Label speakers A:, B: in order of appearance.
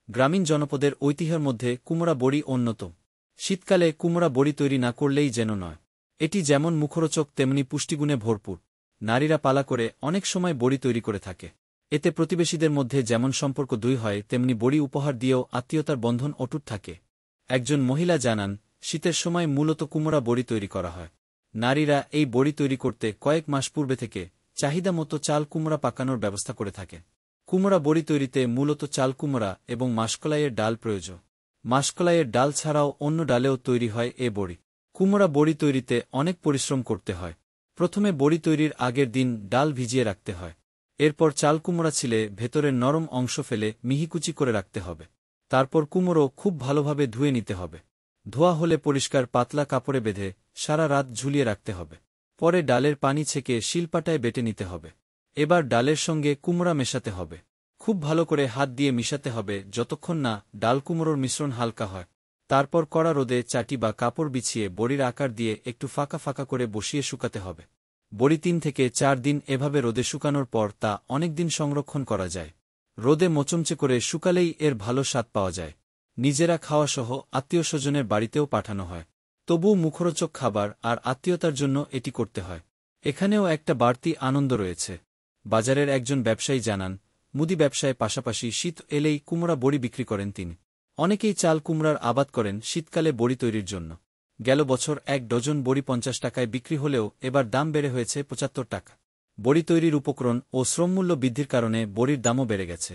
A: গ্রামীণ জনপদের ঐতিহ্যের মধ্যে কুমড়া বড়ি অন্যতম। শীতকালে কুমড়া বড়ি তৈরি না করলেই যেন নয়। এটি যেমন মুখরোচক তেমনি পুষ্টিগুণে ভরপুর। নারীরা পালা করে অনেক সময় বড়ি তৈরি করে থাকে। এতে প্রতিবেশীদের মধ্যে যেমন সম্পর্ক দুই হয়, তেমনি বড়ি উপহার দিয়েও আত্মীয়তার বন্ধন অটুট থাকে। একজন মহিলা জানান, শীতের সময় মূলত কুমড়া বড়ি তৈরি করা হয়। নারীরা এই বড়ি তৈরি করতে কয়েক মাস পূর্বে থেকে চাহিদা মতো চাল কুমড়া পাকানোর ব্যবস্থা করে থাকে। কুমড়া বড়ি তৈরিতে মূলত চাল কুমড়া এবং মাসকলাইয়ের ডাল প্রয়োজন। মাসকলাইয়ের ডাল ছাড়াও অন্য ডালেও তৈরি হয় এ বড়ি। কুমড়া বড়ি তৈরিতে অনেক পরিশ্রম করতে হয়। প্রথমে বড়ি তৈরির আগের দিন ডাল ভিজিয়ে রাখতে হয়। এরপর চাল কুমড়া ছিলে ভেতরের নরম অংশ ফেলে মিহিকুচি করে রাখতে হবে। তারপর কুমড়ো খুব ভালোভাবে ধুয়ে নিতে হবে। ধোয়া হলে পরিষ্কার পাতলা কাপড়ে বেঁধে সারা রাত ঝুলিয়ে রাখতে হবে। পরে ডালের পানি ছেঁকে শিলপাটায় বেটে নিতে হবে। এবার ডালের সঙ্গে কুমড়া মেশাতে হবে। খুব ভালো করে হাত দিয়ে মিশাতে হবে যতক্ষণ না ডাল কুমড়োর মিশ্রণ হালকা হয়। তারপর কড়া রোদে চাটি বা কাপড় বিছিয়ে বড়ির আকার দিয়ে একটু ফাঁকা ফাঁকা করে বসিয়ে শুকাতে হবে। বড়ি 3 থেকে 4 দিন এভাবে রোদে শুকানোর পর তা অনেক দিন সংরক্ষণ করা যায়। রোদে মোচমচে করে শুকালেই এর ভালো স্বাদ পাওয়া যায়। নিজেরা খাওয়াসহ আত্মীয়স্বজনের বাড়িতেও পাঠানো হয়। তবুও মুখরোচক খাবার আর আত্মীয়তার জন্য এটি করতে হয়। এখানেও একটা বাড়তি আনন্দ রয়েছে। বাজারের একজন ব্যবসায়ী জানান, মুদি ব্যবসায় পাশাপাশি শীত এলেই কুমড়া বড়ি বিক্রি করেন তিনি। অনেকেই চাল কুমড়ার আবাদ করেন শীতকালে বড়ি তৈরির জন্য। গেল বছর 1 ডজন বড়ি 50 টাকায় বিক্রি হলেও এবার দাম বেড়ে হয়েছে 75 টাকা। বড়ি তৈরির উপকরণ ও শ্রমমূল্য বৃদ্ধির কারণে বড়ির দামও বেড়ে গেছে।